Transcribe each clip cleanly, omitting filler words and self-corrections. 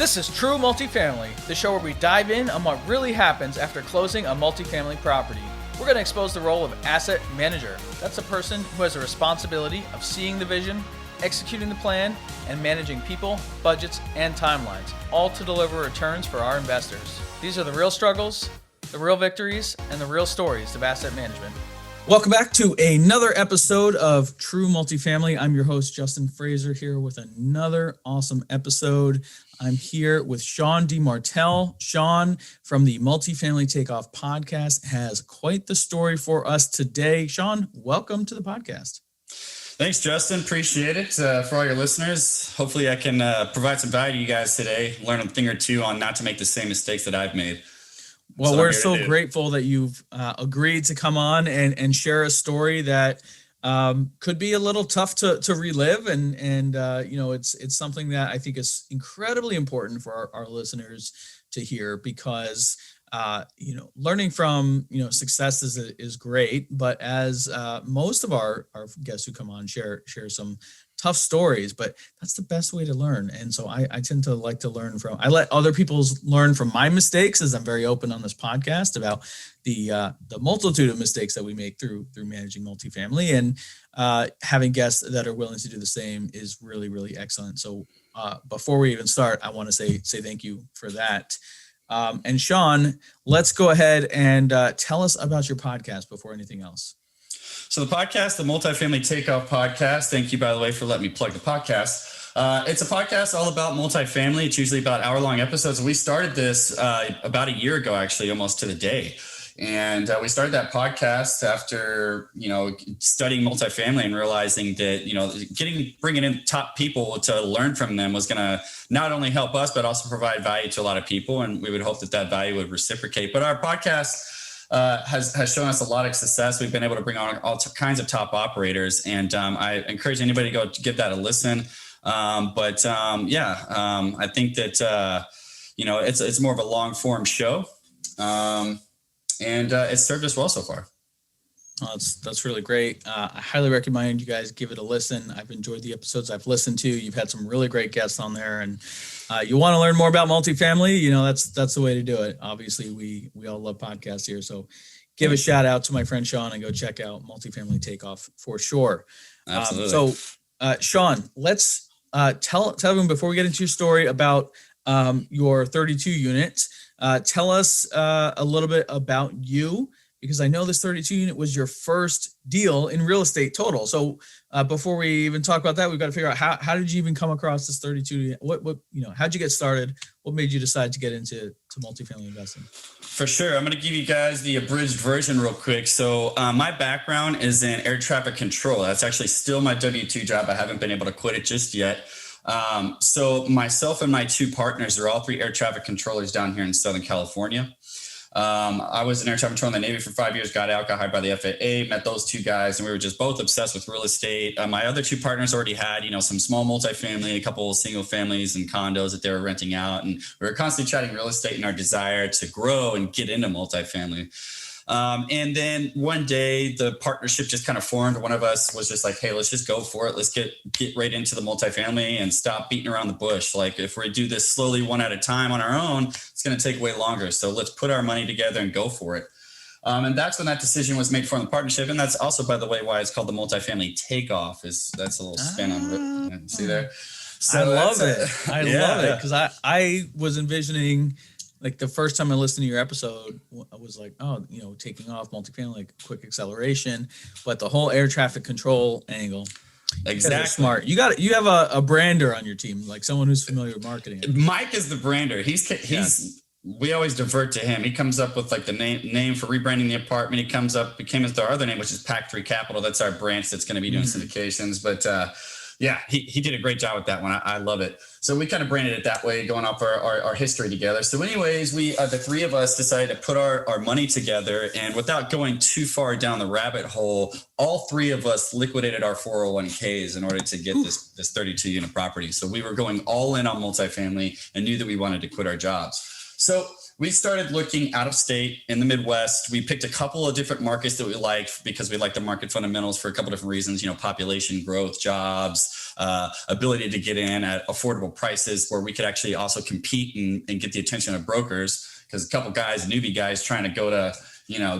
This is True Multifamily, the show where we dive in on what really happens after closing a multifamily property. We're going to expose the role of asset manager. That's a person who has the responsibility of seeing the vision, executing the plan, and managing people, budgets, and timelines, all to deliver returns for our investors. These are the real struggles, the real victories, and the real stories of asset management. Welcome back to another episode of True Multifamily. I'm your host, Justin Fraser, here with another awesome episode. I'm here with Shawn DiMartile. Shawn from the Multifamily Takeoff podcast has quite the story for us today. Shawn, welcome to the podcast. Thanks, Justin. Appreciate it. For all your listeners, hopefully I can provide some value to you guys today, learn a thing or two on not to make the same mistakes that I've made. Well, we're so grateful that you've agreed to come on and share a story that could be a little tough to relive. And it's something that I think is incredibly important for our listeners to hear because, learning from, success is great. But as most of our guests who come on share some tough stories, but that's the best way to learn. And so I tend to like to I let other people learn from my mistakes, as I'm very open on this podcast about the multitude of mistakes that we make through managing multifamily, and having guests that are willing to do the same is really, really excellent. So before we even start, I want to say thank you for that. And Shawn, let's go ahead and tell us about your podcast before anything else. So the podcast, the Multifamily Takeoff podcast, thank you, by the way, for letting me plug the podcast. It's a podcast all about multifamily. It's usually about hour-long episodes. We started this about a year ago, actually, almost to the day. And we started that podcast after, studying multifamily and realizing that, bringing in top people to learn from them was going to not only help us, but also provide value to a lot of people. And we would hope that value would reciprocate. But our podcast has shown us a lot of success. We've been able to bring on all kinds of top operators, and I encourage anybody to go give that a listen. I think that it's more of a long form show, and it's served us well so far. Oh, that's really great. I highly recommend you guys give it a listen. I've enjoyed the episodes I've listened to. You've had some really great guests on there, and you want to learn more about multifamily. That's the way to do it. Obviously, we all love podcasts here, so give a shout out to my friend Shawn and go check out Multifamily Takeoff for sure. Absolutely. Shawn, let's tell everyone before we get into your story about your 32 unit. Tell us a little bit about you, because I know this 32 unit was your first deal in real estate total. So before we even talk about that, we've got to figure out how did you even come across this 32 unit? How'd you get started? What made you decide to get into multifamily investing? For sure. I'm going to give you guys the abridged version real quick. So my background is in air traffic control. That's actually still my W-2 job. I haven't been able to quit it just yet. So myself and my two partners are all three air traffic controllers down here in Southern California. I was an air traffic controller in the Navy for 5 years, got out, got hired by the FAA, met those two guys, and we were just both obsessed with real estate. My other two partners already had, some small multifamily, a couple of single families and condos that they were renting out. And we were constantly chatting real estate and our desire to grow and get into multifamily. And then one day the partnership just kind of formed. One of us was just like, hey, let's just go for it. Let's get right into the multifamily and stop beating around the bush. Like if we do this slowly one at a time on our own, it's going to take way longer. So let's put our money together and go for it. And that's when that decision was made for the partnership. And that's also, by the way, why it's called the Multifamily Takeoff. That's a little spin on it. See there? So I love it. I love it because I was envisioning, like the first time I listened to your episode, I was like, taking off multifamily, like quick acceleration, but the whole air traffic control angle. Exactly. Smart. You have a brander on your team, like someone who's familiar with marketing. Mike is the brander. We always divert to him. He comes up with like the name for rebranding the apartment. He came with our other name, which is Pack 3 Capital. That's our branch that's going to be doing syndications. But he did a great job with that one. I love it. So we kind of branded it that way, going off our history together. So anyways, we the three of us decided to put our money together, and without going too far down the rabbit hole, all three of us liquidated our 401ks in order to get this 32 unit property. So we were going all in on multifamily and knew that we wanted to quit our jobs. So we started looking out of state in the Midwest. We picked a couple of different markets that we liked because we like the market fundamentals for a couple of different reasons, population growth, jobs, ability to get in at affordable prices where we could actually also compete and get the attention of brokers. Because a couple guys, newbie guys trying to go to,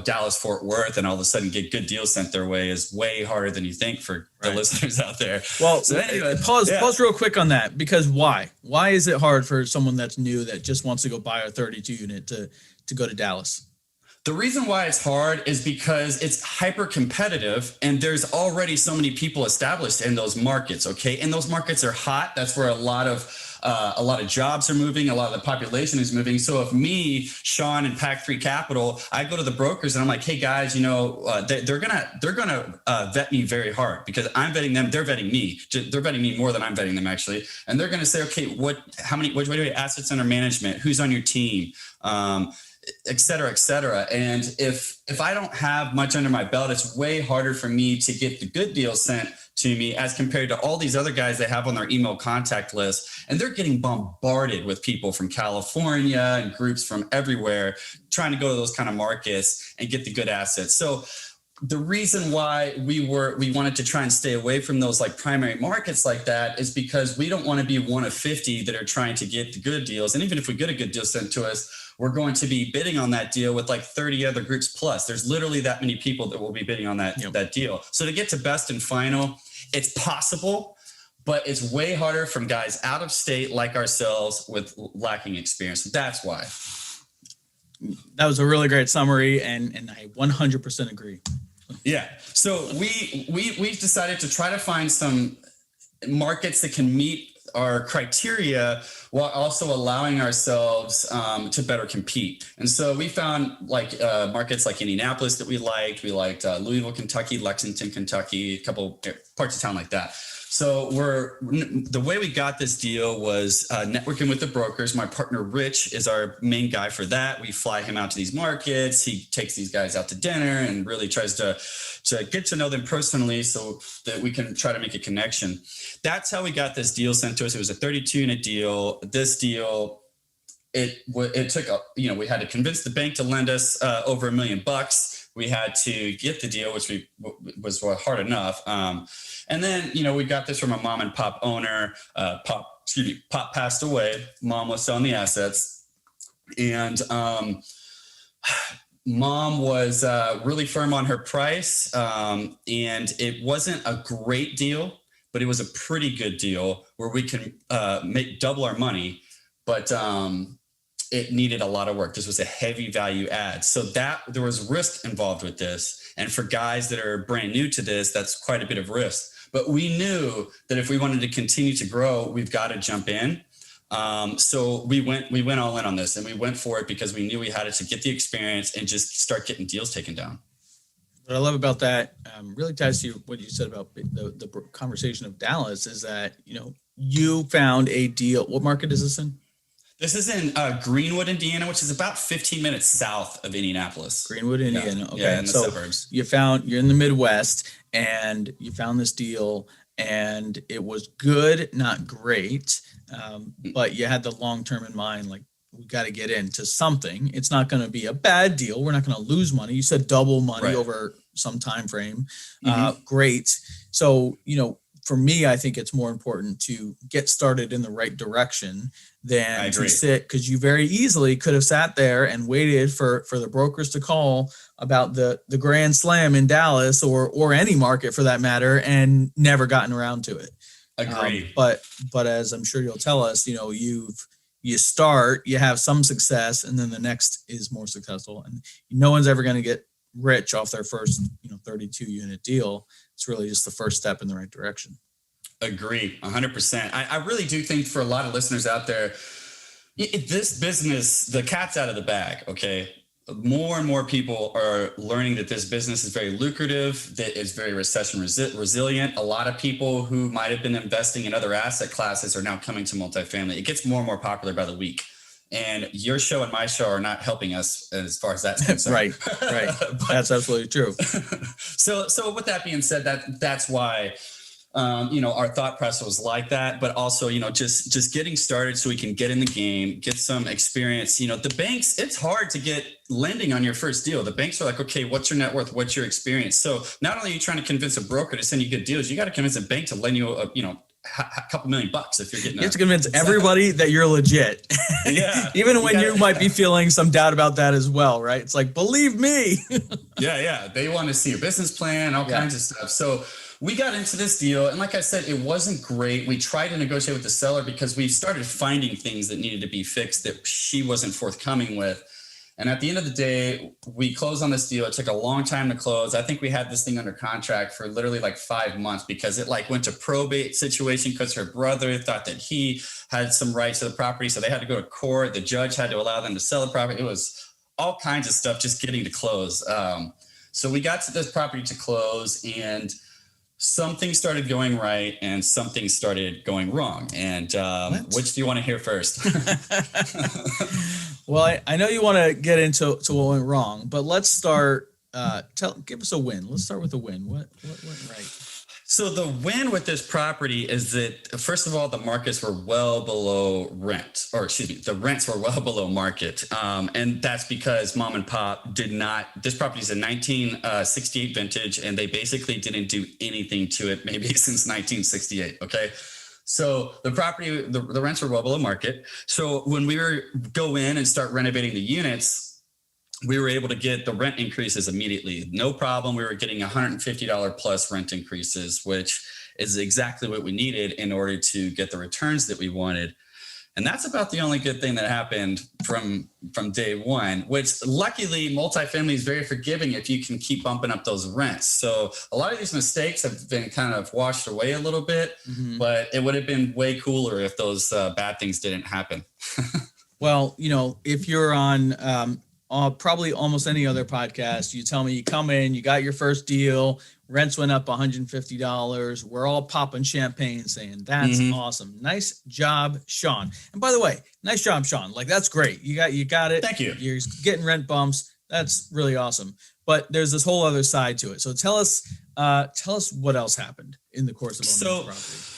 Dallas, Fort Worth, and all of a sudden get good deals sent their way is way harder than you think for the listeners out there. Well, so anyway, pause real quick on that, because why? Why is it hard for someone that's new that just wants to go buy a 32 unit to go to Dallas? The reason why it's hard is because it's hyper competitive and there's already so many people established in those markets. Okay. And those markets are hot. That's where a lot of jobs are moving. A lot of the population is moving. So if me, Shawn, and Pack 3 Capital, I go to the brokers and I'm like, hey guys, they're gonna vet me very hard because I'm vetting them. They're vetting me. They're vetting me more than I'm vetting them actually. And they're gonna say, okay, what assets under management? Who's on your team? Et cetera, et cetera. And if I don't have much under my belt, it's way harder for me to get the good deals sent to me as compared to all these other guys they have on their email contact list. And they're getting bombarded with people from California and groups from everywhere trying to go to those kind of markets and get the good assets. So the reason why we wanted to try and stay away from those like primary markets like that is because we don't want to be one of 50 that are trying to get the good deals. And even if we get a good deal sent to us, we're going to be bidding on that deal with like 30 other groups plus. There's literally that many people that will be bidding on that deal. So to get to best and final, it's possible, but it's way harder from guys out of state like ourselves with lacking experience. That's why. That was a really great summary, and I 100% agree. Yeah. So we've decided to try to find some markets that can meet our criteria while also allowing ourselves to better compete. And so we found markets like Indianapolis that we liked. We liked Louisville, Kentucky, Lexington, Kentucky, a couple parts of town like that. So the way we got this deal was networking with the brokers. My partner, Rich, is our main guy for that. We fly him out to these markets. He takes these guys out to dinner and really tries to get to know them personally so that we can try to make a connection. That's how we got this deal sent to us. It was a 32-unit deal. This deal, it took, we had to convince the bank to lend us over $1 million. We had to get the deal, which was hard enough. And then, we got this from a mom and pop owner. Pop passed away. Mom was selling the assets. And mom was really firm on her price. And it wasn't a great deal, but it was a pretty good deal where we can make double our money. But it needed a lot of work. This was a heavy value add. So there was risk involved with this. And for guys that are brand new to this, that's quite a bit of risk. But we knew that if we wanted to continue to grow, we've got to jump in. So we went all in on this, and we went for it because we knew we had to get the experience and just start getting deals taken down. What I love about that really ties to what you said about the conversation of Dallas is that, you found a deal. What market is this in? This is in Greenwood, Indiana, which is about 15 minutes south of Indianapolis. Greenwood, Indiana. Okay. Yeah, in the suburbs. You're in the Midwest and you found this deal and it was good, not great. But you had the long-term in mind, like we got to get into something. It's not going to be a bad deal. We're not going to lose money. You said double money over some time frame. Great. So, for me, I think it's more important to get started in the right direction than to sit, because you very easily could have sat there and waited for the brokers to call about the Grand Slam in Dallas or any market for that matter and never gotten around to it. Agreed. But as I'm sure you'll tell us, you start, you have some success, and then the next is more successful. And no one's ever going to get rich off their first 32 unit deal. It's really just the first step in the right direction. Agree 100%. I really do think for a lot of listeners out there, this business, the cat's out of the bag. Okay. More and more people are learning that this business is very lucrative, that it's very recession resilient. A lot of people who might have been investing in other asset classes are now coming to multifamily. It gets more and more popular by the week. And your show and my show are not helping us as far as that's concerned. Right. That's absolutely true. So with that being said, that's why our thought process was like that, but also, just getting started so we can get in the game, get some experience. The banks, it's hard to get lending on your first deal. The banks are like, okay, what's your net worth? What's your experience? So not only are you trying to convince a broker to send you good deals, you got to convince a bank to lend you a couple $1,000,000 if you're getting. You have to convince everybody that you're legit. Yeah. Even when you might be feeling some doubt about that as well, right? It's like, believe me. Yeah. They want to see your business plan, all kinds of stuff. So we got into this deal, and like I said, it wasn't great. We tried to negotiate with the seller because we started finding things that needed to be fixed that she wasn't forthcoming with. And at the end of the day, we closed on this deal. It took a long time to close. I think we had this thing under contract for literally like 5 months because it went to probate situation because her brother thought that he had some rights to the property. So they had to go to court. The judge had to allow them to sell the property. It was all kinds of stuff just getting to close. So we got to this property to close, and something started going right and something started going wrong. And which do you want to hear first? Well, I know you want to get into what went wrong, but let's start. Give us a win. Let's start with a win. What went right? So the win with this property is that, first of all, the markets were well below rent, or excuse me, the rents were well below market. And that's because mom and pop did not, this property is a 1968 vintage, and they basically didn't do anything to it maybe since 1968. Okay. So the property, the rents were well below market. So when we go in and start renovating the units, we were able to get the rent increases immediately. No problem. We were getting $150 plus rent increases, which is exactly what we needed in order to get the returns that we wanted. And that's about the only good thing that happened from day one, which luckily multifamily is very forgiving if you can keep bumping up those rents. So a lot of these mistakes have been kind of washed away a little bit, but it would have been way cooler if those bad things didn't happen. Well, if you're on probably almost any other podcast, you tell me you come in, you got your first deal, rents went up $150. We're all popping champagne saying that's awesome. Nice job, Shawn. And by the way, nice job, Shawn. That's great. You got it. Thank you. You're getting rent bumps. That's really awesome. But there's this whole other side to it. So tell us what else happened in the course of owning the property.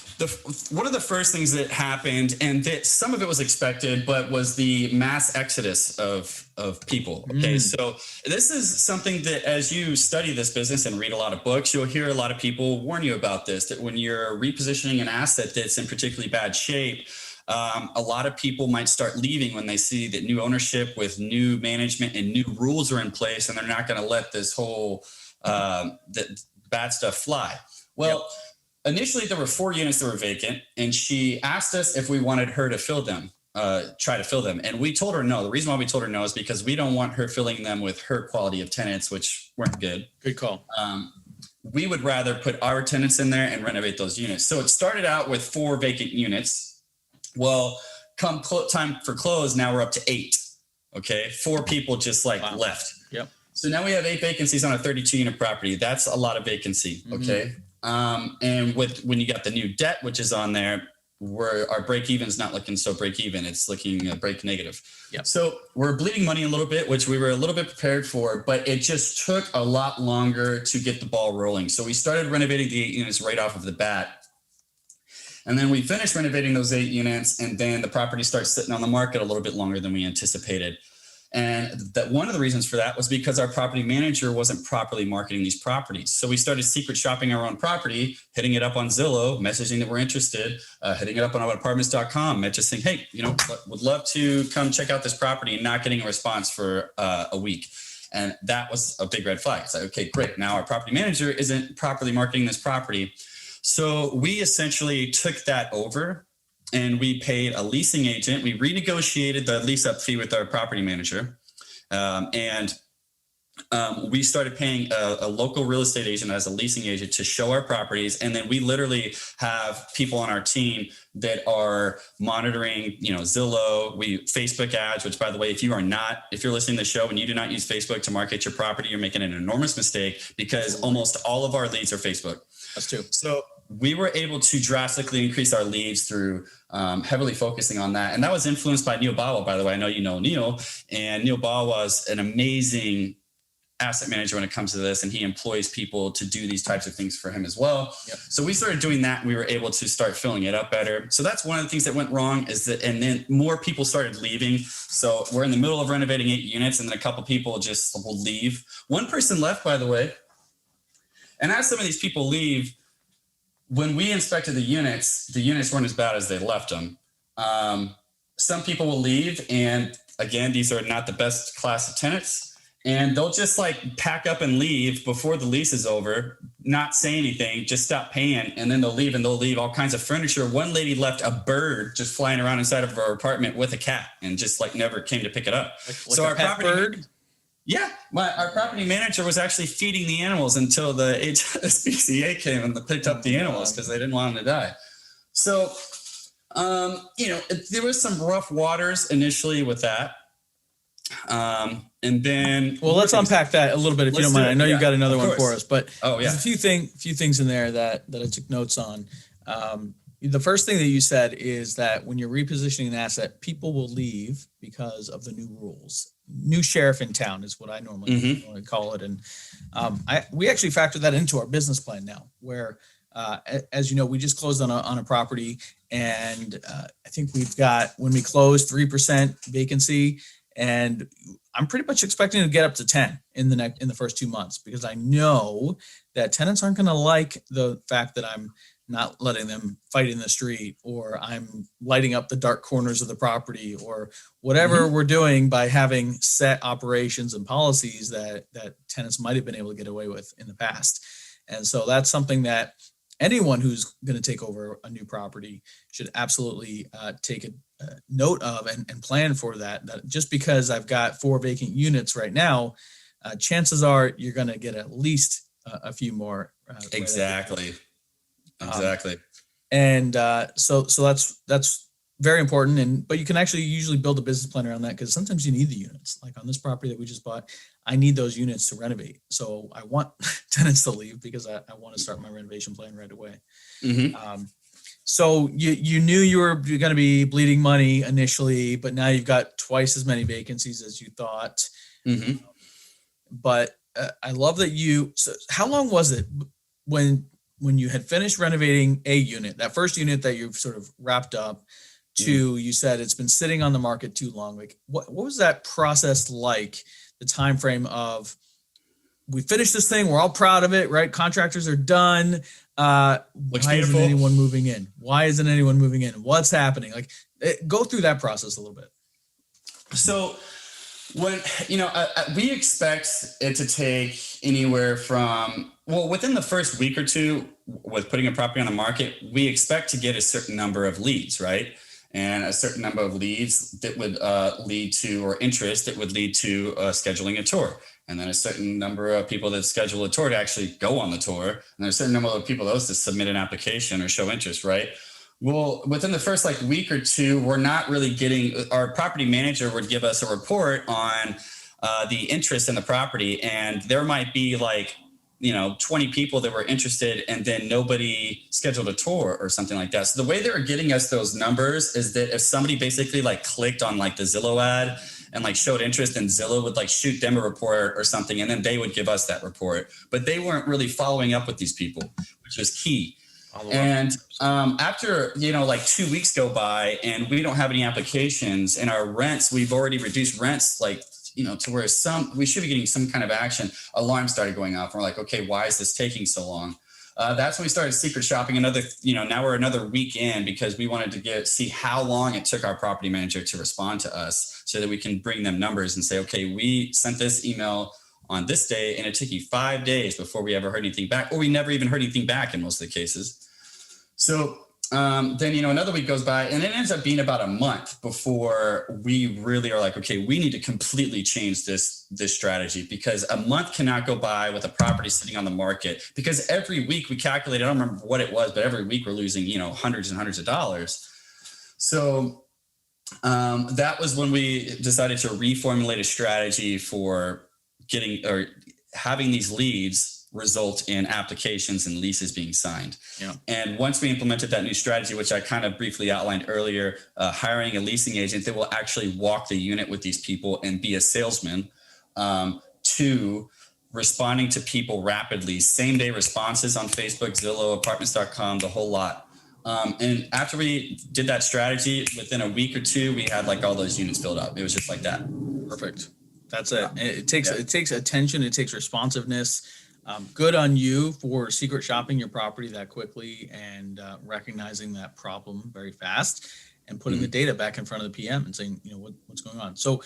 One of the first things that happened, and that some of it was expected, but was the mass exodus of people. Okay. So this is something that as you study this business and read a lot of books, you'll hear a lot of people warn you about this, that when you're repositioning an asset that's in particularly bad shape, a lot of people might start leaving when they see that new ownership with new management and new rules are in place, and they're not going to let this whole that bad stuff fly. Well, initially, there were 4 units that were vacant, and she asked us if we wanted her to fill them, try to fill them. And we told her no. The reason why we told her no is because we don't want her filling them with her quality of tenants, which weren't good. Good call. We would rather put our tenants in there and renovate those units. So it started out with 4 vacant units. Well, come time for close, now we're up to 8. Okay. 4 people just left. Yep. So now we have 8 vacancies on a 32 unit property. That's a lot of vacancy. Okay. And when you got the new debt, which is on there, where our break even is not looking so break even, it's looking break negative. Yep. So we're bleeding money a little bit, which we were a little bit prepared for, but it just took a lot longer to get the ball rolling. So we started renovating the 8 units right off of the bat. And then we finished renovating those 8 units, and then the property starts sitting on the market a little bit longer than we anticipated. And that one of the reasons for that was because our property manager wasn't properly marketing these properties. So we started secret shopping our own property, hitting it up on Zillow, messaging that we're interested, hitting it up on apartments.com, just saying, hey, would love to come check out this property, and not getting a response for a week. And that was a big red flag. It's like, okay, great. Now our property manager isn't properly marketing this property. So we essentially took that over, and we paid a leasing agent. We renegotiated the lease up fee with our property manager. And we started paying a local real estate agent as a leasing agent to show our properties. And then we literally have people on our team that are monitoring, Zillow, Facebook ads, which, by the way, if you're listening to the show and you do not use Facebook to market your property, you're making an enormous mistake, because almost all of our leads are Facebook. That's true. So we were able to drastically increase our leads through heavily focusing on that. And that was influenced by Neil Bawa, by the way. I know you know Neil. And Neil Bawa was an amazing asset manager when it comes to this, and he employs people to do these types of things for him as well. Yep. So we started doing that, and we were able to start filling it up better. So that's one of the things that went wrong, is that, and then more people started leaving. So we're in the middle of renovating 8 units, and then a couple people just will leave. One person left, by the way. And as some of these people leave, when we inspected the units weren't as bad as they left them. Some people will leave, and again, these are not the best class of tenants, and they'll just like pack up and leave before the lease is over, not say anything, just stop paying, and then they'll leave all kinds of furniture. One lady left a bird just flying around inside of her apartment with a cat, and just like never came to pick it up. Like so our property bird? Yeah, our property manager was actually feeding the animals until the HSPCA came and picked up the animals because they didn't want them to die. So, there was some rough waters initially with that. And then, well, let's unpack that a little bit if you don't mind. I know you got another one for us, but there's a few things in there that I took notes on. The first thing that you said is that when you're repositioning an asset, people will leave because of the new rules. New sheriff in town is what I normally call it. And we actually factor that into our business plan now, where, as you know, we just closed on a property, and I think we've got, when we close, 3% vacancy, and I'm pretty much expecting to get up to 10 in the first 2 months, because I know that tenants aren't going to like the fact that I'm not letting them fight in the street, or I'm lighting up the dark corners of the property, or whatever we're doing by having set operations and policies that tenants might have been able to get away with in the past. And so that's something that anyone who's going to take over a new property should absolutely take a note of and plan for that. That just because I've got 4 vacant units right now, chances are you're going to get at least a few more. Exactly. And so that's very important. But you can actually usually build a business plan around that, because sometimes you need the units. Like on this property that we just bought, I need those units to renovate. So I want tenants to leave because I want to start my renovation plan right away. So you knew you were going to be bleeding money initially, but now you've got twice as many vacancies as you thought. But I love that so how long was it when you had finished renovating a unit, that first unit that you've sort of wrapped up, to, you said it's been sitting on the market too long? Like what was that process like? The time frame of, we finished this thing, we're all proud of it, right? Contractors are done. Why isn't anyone moving in? What's happening? Like, go through that process a little bit. So when, we expect it to take anywhere from, within the first week or two with putting a property on the market, we expect to get a certain number of leads, right? And a certain number of leads that would lead to, or interest that would lead to scheduling a tour. And then a certain number of people that schedule a tour to actually go on the tour. And there's a certain number of people those to submit an application or show interest, right? Well, within the first week or two, we're not really getting, our property manager would give us a report on the interest in the property. And there might be 20 people that were interested, and then nobody scheduled a tour or something like that. So the way they were getting us those numbers is that if somebody basically clicked on the Zillow ad and showed interest, and Zillow would shoot them a report or something, and then they would give us that report. But they weren't really following up with these people, which was key. And after 2 weeks go by and we don't have any applications, and our rents, we've already reduced rents to where we should be getting some kind of action, alarms started going off. We're like, okay, why is this taking so long? That's when we started secret shopping now we're another week in, because we wanted to see how long it took our property manager to respond to us, so that we can bring them numbers and say, okay, we sent this email on this day, and it took you 5 days before we ever heard anything back, or we never even heard anything back in most of the cases. So then, another week goes by, and it ends up being about a month before we really are like, okay, we need to completely change this strategy, because a month cannot go by with a property sitting on the market, because every week we calculated, I don't remember what it was, but every week we're losing, hundreds and hundreds of dollars. So that was when we decided to reformulate a strategy for getting, or having these leads result in applications and leases being signed. Yeah. And once we implemented that new strategy, which I kind of briefly outlined earlier, hiring a leasing agent that will actually walk the unit with these people and be a salesman to responding to people rapidly, same day responses on Facebook, Zillow, apartments.com, the whole lot. And after we did that strategy, within a week or two, we had like all those units filled up. It was just like that. Perfect. That's it. It takes attention. It takes responsiveness. Good on you for secret shopping your property that quickly and recognizing that problem very fast and putting the data back in front of the PM and saying, what's going on. So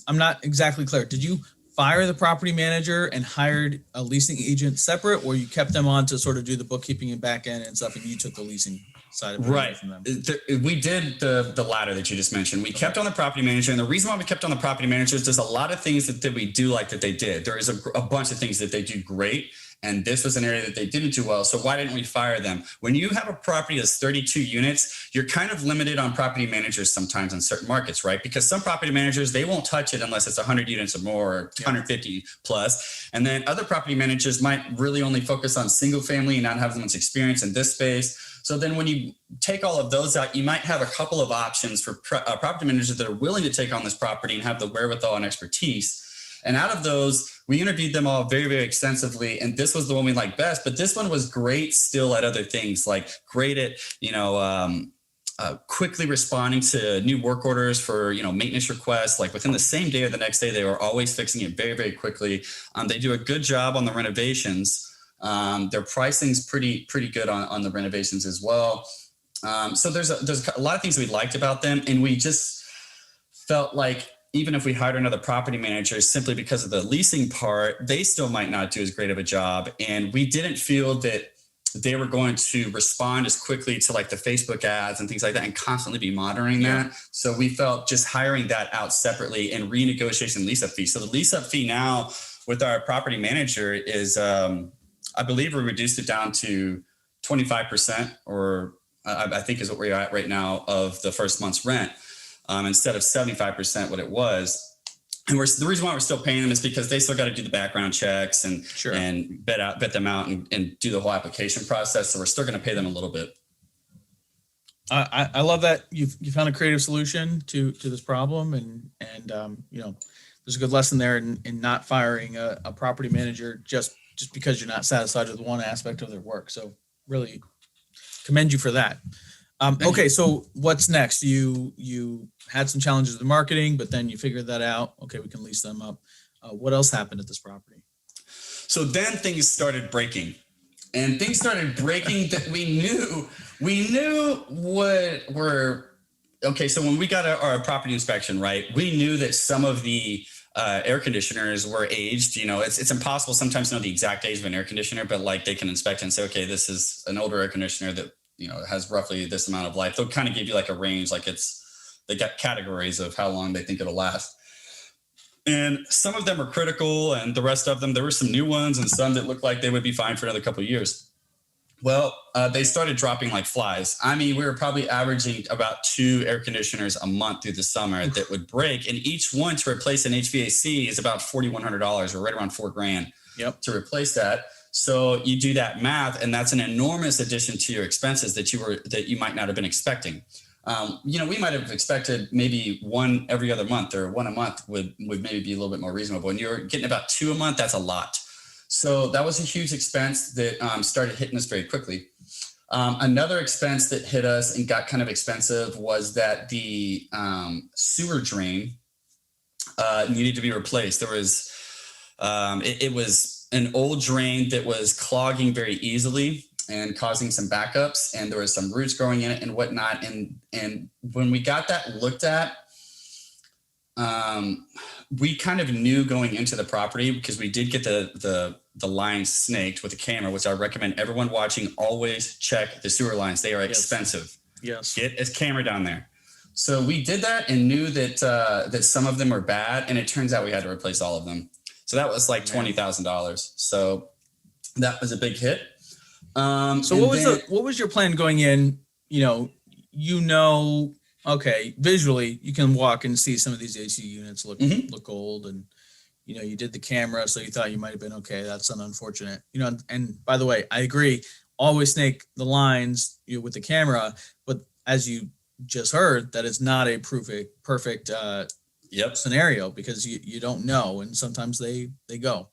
I'm not exactly clear. Did you fire the property manager and hired a leasing agent separate, or you kept them on to sort of do the bookkeeping and back end and stuff, and you took the leasing side of it right from them? We did the latter that you just mentioned. We kept on the property manager, and the reason why we kept on the property manager is there's a lot of things that we do like that they did. There is a bunch of things that they do great, and this was an area that they didn't do well. So why didn't we fire them? When you have a property that's 32 units, you're kind of limited on property managers sometimes in certain markets, right? Because some property managers, they won't touch it unless it's 100 units or more, or 150 plus. And then other property managers might really only focus on single family and not have as much experience in this space. So then when you take all of those out, you might have a couple of options for property managers that are willing to take on this property and have the wherewithal and expertise. And out of those, we interviewed them all very, very extensively. And this was the one we liked best. But this one was great still at other things, like great at, quickly responding to new work orders for, maintenance requests. Like within the same day or the next day, they were always fixing it very, very quickly. They do a good job on the renovations. Their pricing's pretty good on the renovations as well. So there's a lot of things we liked about them, and we just felt like even if we hired another property manager, simply because of the leasing part, they still might not do as great of a job. And we didn't feel that they were going to respond as quickly to like the Facebook ads and things like that and constantly be monitoring that. So we felt just hiring that out separately and renegotiating lease-up fee. So the lease-up fee now with our property manager is, I believe we reduced it down to 25%, or I think is what we're at right now, of the first month's rent, instead of 75% what it was. And the reason why we're still paying them is because they still got to do the background checks and vet them out and do the whole application process. So we're still going to pay them a little bit. I love that you found a creative solution to this problem, and there's a good lesson there in not firing a property manager just because you're not satisfied with one aspect of their work. So really commend you for that. Okay, so what's next? You had some challenges with marketing, but then you figured that out. Okay, we can lease them up. What else happened at this property? So then things started breaking. And things started breaking that we knew what were, okay, so when we got our property inspection, right, we knew that some of the air conditioners were aged. It's impossible sometimes to know the exact age of an air conditioner, but like they can inspect and say, okay, this is an older air conditioner that, has roughly this amount of life. They'll kind of give you like a range, like they got categories of how long they think it'll last. And some of them are critical, and the rest of them, there were some new ones and some that looked like they would be fine for another couple of years. Well, they started dropping like flies. I mean, we were probably averaging about 2 air conditioners a month through the summer that would break. And each one to replace an HVAC is about $4,100, or right around $4,000 to replace that. So you do that math, and that's an enormous addition to your expenses that you might not have been expecting. We might have expected maybe one every other month, or one a month would maybe be a little bit more reasonable. When you're getting about 2 a month, that's a lot. So that was a huge expense that started hitting us very quickly. Another expense that hit us and got kind of expensive was that the sewer drain needed to be replaced. There was, it was an old drain that was clogging very easily and causing some backups, and there was some roots growing in it and whatnot. And when we got that looked at, we kind of knew going into the property, because we did get the lines snaked with a camera, which I recommend everyone watching always check the sewer lines. They are expensive. Yes. Get a camera down there. So we did that and knew that some of them were bad, and it turns out we had to replace all of them. So that was like $20,000. So that was a big hit. So what was your plan going in? Okay, visually you can walk and see some of these AC units look old, and you did the camera, so you thought you might have been okay. That's unfortunate. And by the way, I agree. Always snake the lines with the camera, but as you just heard, that is not a perfect scenario, because you don't know, and sometimes they go.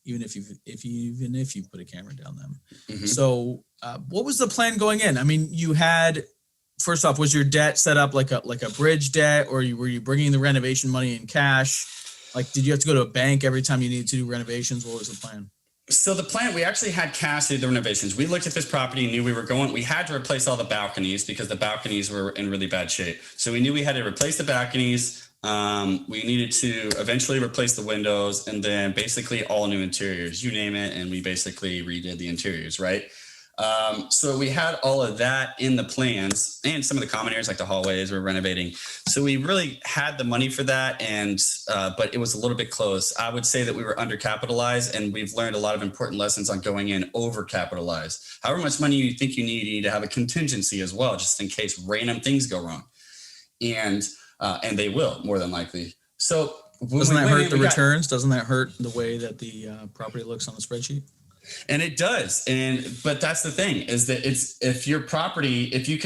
even if you put a camera down them. Mm-hmm. So what was the plan going in? I mean, you had, first off, was your debt set up like a bridge debt, or were you bringing the renovation money in cash? Like, did you have to go to a bank every time you needed to do renovations? What was the plan? So the plan, we actually had cash to do the renovations. We looked at this property, knew we had to replace all the balconies because the balconies were in really bad shape. So we knew we had to replace the balconies. We needed to eventually replace the windows, and then basically all new interiors, you name it. And we basically redid the interiors, right? So we had all of that in the plans, and some of the common areas like the hallways we're renovating. So we really had the money for that, and but it was a little bit close. I would say that we were undercapitalized, and we've learned a lot of important lessons on going in overcapitalized. However much money you think you need to have a contingency as well, just in case random things go wrong, and they will more than likely. So doesn't that hurt the returns? Doesn't that hurt the way that the property looks on the spreadsheet? And it does. But that's the thing, is that if your property, if you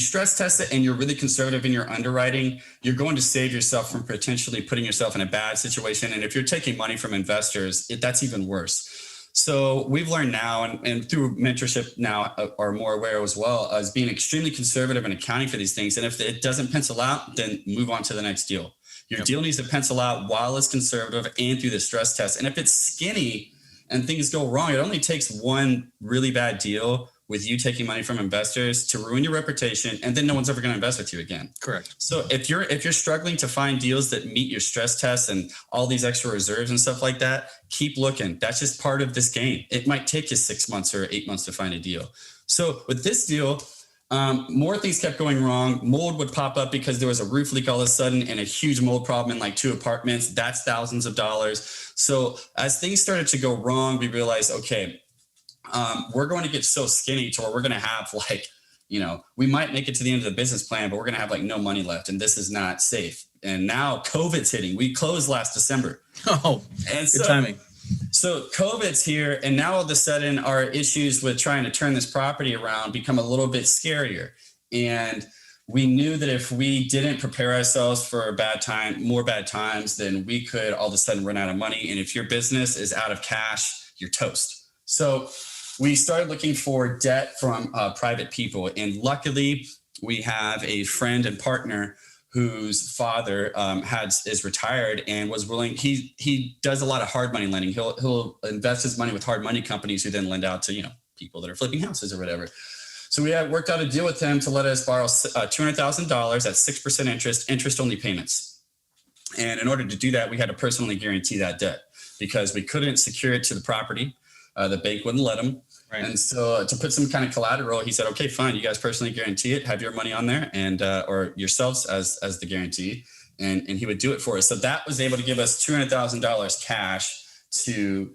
stress test it and you're really conservative in your underwriting, you're going to save yourself from potentially putting yourself in a bad situation. And if you're taking money from investors, that's even worse. So we've learned now, and through mentorship now are more aware as well, as being extremely conservative and accounting for these things. And if it doesn't pencil out, then move on to the next deal. Your deal needs to pencil out while it's conservative and through the stress test. And if it's skinny and things go wrong, it only takes one really bad deal with you taking money from investors to ruin your reputation, and then no one's ever going to invest with you again. Correct. So if you're struggling to find deals that meet your stress tests and all these extra reserves and stuff like that, keep looking. That's just part of this game. It might take you 6 months or 8 months to find a deal. So with this deal, more things kept going wrong. Mold would pop up because there was a roof leak all of a sudden, and a huge mold problem in like 2 apartments. That's thousands of dollars. So as things started to go wrong, we realized, okay, we're going to get so skinny to where we're going to have we might make it to the end of the business plan, but we're going to have like no money left, and this is not safe. And now COVID's hitting. We closed last December. Oh, and good timing. So COVID's here, and now all of a sudden our issues with trying to turn this property around become a little bit scarier. And we knew that if we didn't prepare ourselves for more bad times, then we could all of a sudden run out of money. And if your business is out of cash, you're toast. So we started looking for debt from private people. And luckily, we have a friend and partner whose father is retired and was willing. He does a lot of hard money lending. He'll invest his money with hard money companies who then lend out to people that are flipping houses or whatever. So we had worked out a deal with him to let us borrow $200,000 at 6% interest only payments. And in order to do that, we had to personally guarantee that debt because we couldn't secure it to the property. The bank wouldn't let him. Right. And so to put some kind of collateral, he said, okay, fine. You guys personally guarantee it, have your money on there and, or yourselves as the guarantee. And he would do it for us. So that was able to give us $200,000 cash to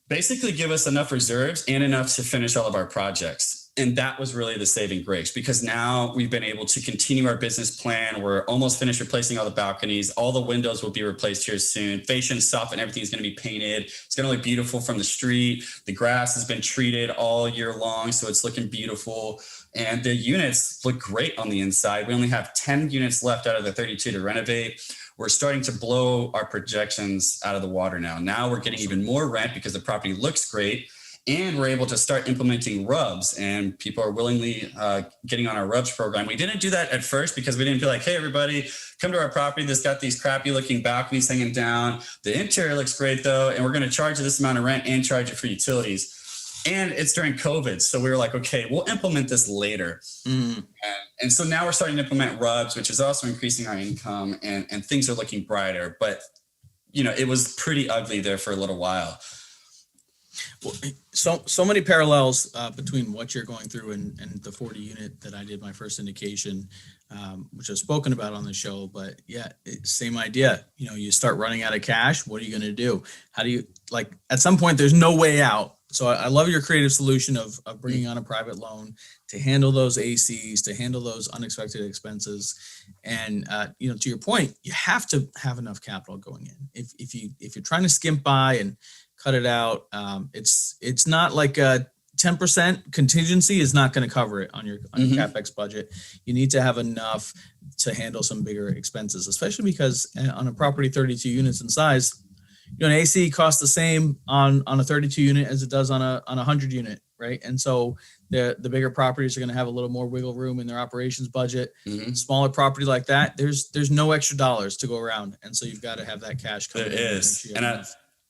basically give us enough reserves and enough to finish all of our projects. And that was really the saving grace, because now we've been able to continue our business plan. We're almost finished replacing all the balconies. All the windows will be replaced here soon. Fascia and stuff and everything is going to be painted. It's going to look beautiful from the street. The grass has been treated all year long, so it's looking beautiful. And the units look great on the inside. We only have 10 units left out of the 32 to renovate. We're starting to blow our projections out of the water now. Now we're getting even more rent because the property looks great. And we're able to start implementing RUBS, and people are willingly getting on our RUBS program. We didn't do that at first because we didn't feel like, hey, everybody, come to our property that's got these crappy looking balconies hanging down. The interior looks great though, and we're going to charge you this amount of rent and charge you for utilities. And it's during COVID. So we were like, okay, we'll implement this later. Mm. And so now we're starting to implement RUBS, which is also increasing our income, and things are looking brighter. But, it was pretty ugly there for a little while. Well, so many parallels between what you're going through and the 40 unit that I did my first indication, which I've spoken about on the show. But yeah, same idea. You start running out of cash. What are you going to do? How do you, at some point, there's no way out. So I love your creative solution of bringing on a private loan to handle those ACs, to handle those unexpected expenses. And, to your point, you have to have enough capital going in. If you're trying to skimp by and cut it out, it's not like a 10% contingency is not going to cover it on your CapEx budget. You need to have enough to handle some bigger expenses, especially because on a property 32 units in size, an AC costs the same on a 32 unit as it does on a 100 unit, right? And so the bigger properties are going to have a little more wiggle room in their operations budget. Mm-hmm. Smaller property like that, there's no extra dollars to go around, and so you've got to have that cash coming. There is, and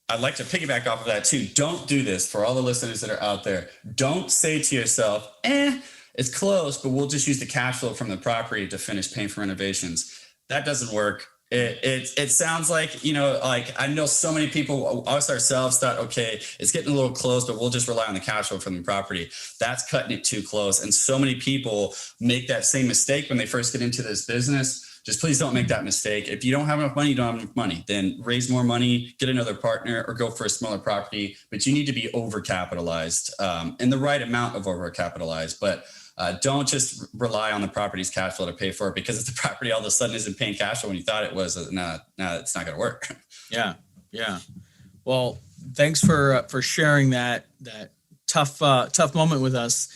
I'd like to piggyback off of that too. Don't do this for all the listeners that are out there. Don't say to yourself, it's close, but we'll just use the cash flow from the property to finish paying for renovations. That doesn't work. It sounds like, like I know so many people, us ourselves, thought, okay, it's getting a little close, but we'll just rely on the cash flow from the property. That's cutting it too close. And so many people make that same mistake when they first get into this business. Just please don't make that mistake. If you don't have enough money, you don't have enough money. Then raise more money, get another partner, or go for a smaller property. But you need to be overcapitalized, and the right amount of overcapitalized. But don't just rely on the property's cash flow to pay for it, because if the property all of a sudden isn't paying cash flow when you thought it was, it's not going to work. Yeah. Well, thanks for sharing that tough moment with us.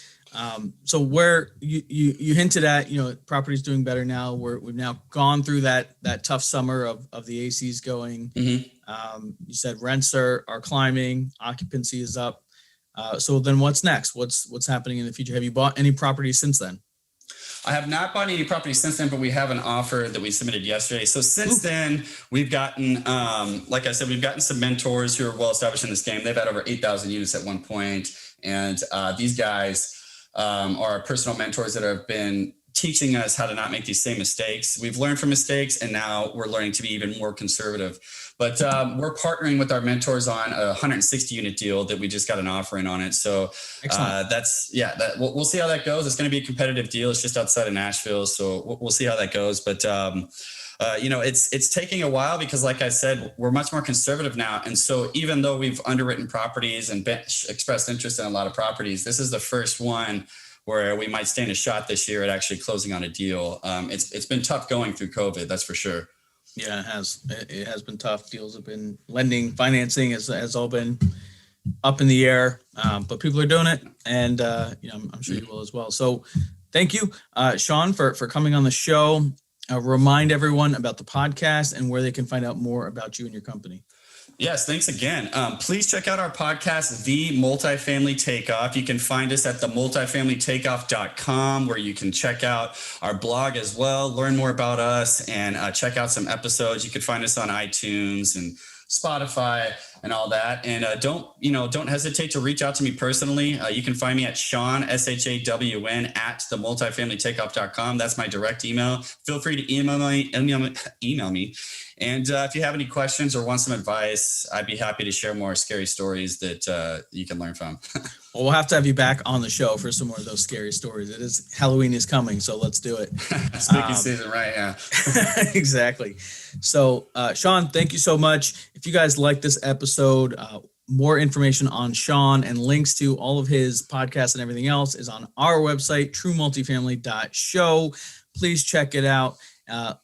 So where you hinted at, property's doing better now. We've now gone through that tough summer of the ACs going. Mm-hmm. You said rents are climbing, occupancy is up. So then what's next? What's happening in the future? Have you bought any property since then? I have not bought any property since then, but we have an offer that we submitted yesterday. So since then, we've gotten, like I said, we've gotten some mentors who are well established in this game. They've had over 8,000 units at one point, and these guys are personal mentors that have been teaching us how to not make these same mistakes. We've learned from mistakes, and now we're learning to be even more conservative. But we're partnering with our mentors on a 160 unit deal that we just got an offer in on it. So we'll see how that goes. It's going to be a competitive deal. It's just outside of Nashville. So we'll see how that goes. But it's taking a while because, like I said, we're much more conservative now. And so even though we've underwritten properties and expressed interest in a lot of properties, this is the first one where we might stand a shot this year at actually closing on a deal. It's been tough going through COVID, that's for sure. Yeah, it has. It has been tough. Deals have been lending, financing has all been up in the air, but people are doing it, and I'm sure you will as well. So, thank you, Shawn, for coming on the show. Remind everyone about the podcast and where they can find out more about you and your company. Yes, thanks again. Please check out our podcast, The Multifamily Takeoff. You can find us at themultifamilytakeoff.com, where you can check out our blog as well, learn more about us, and check out some episodes. You can find us on iTunes and Spotify and all that. And don't hesitate to reach out to me personally. You can find me at Shawn, SHAWN, at themultifamilytakeoff.com. That's my direct email. Feel free to email me. And if you have any questions or want some advice, I'd be happy to share more scary stories that you can learn from. Well, we'll have to have you back on the show for some more of those scary stories. Halloween is coming, so let's do it. Spooky season, right? Yeah. Exactly. So, Shawn, thank you so much. If you guys like this episode, more information on Shawn and links to all of his podcasts and everything else is on our website, truemultifamily.show. Please check it out.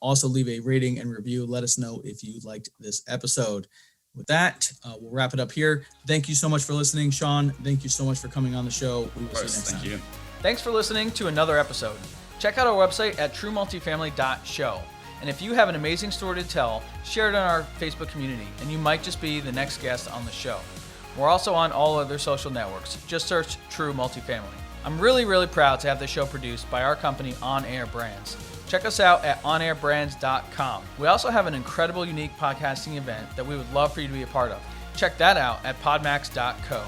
Also leave a rating and review. Let us know if you liked this episode. With that, we'll wrap it up here. Thank you so much for listening, Shawn. Thank you so much for coming on the show. We will see you next time. Thank you. Thanks for listening to another episode. Check out our website at truemultifamily.show. And if you have an amazing story to tell, share it on our Facebook community, and you might just be the next guest on the show. We're also on all other social networks. Just search True Multifamily. I'm really, really proud to have the show produced by our company, On Air Brands. Check us out at onairbrands.com. We also have an incredible, unique podcasting event that we would love for you to be a part of. Check that out at podmax.co.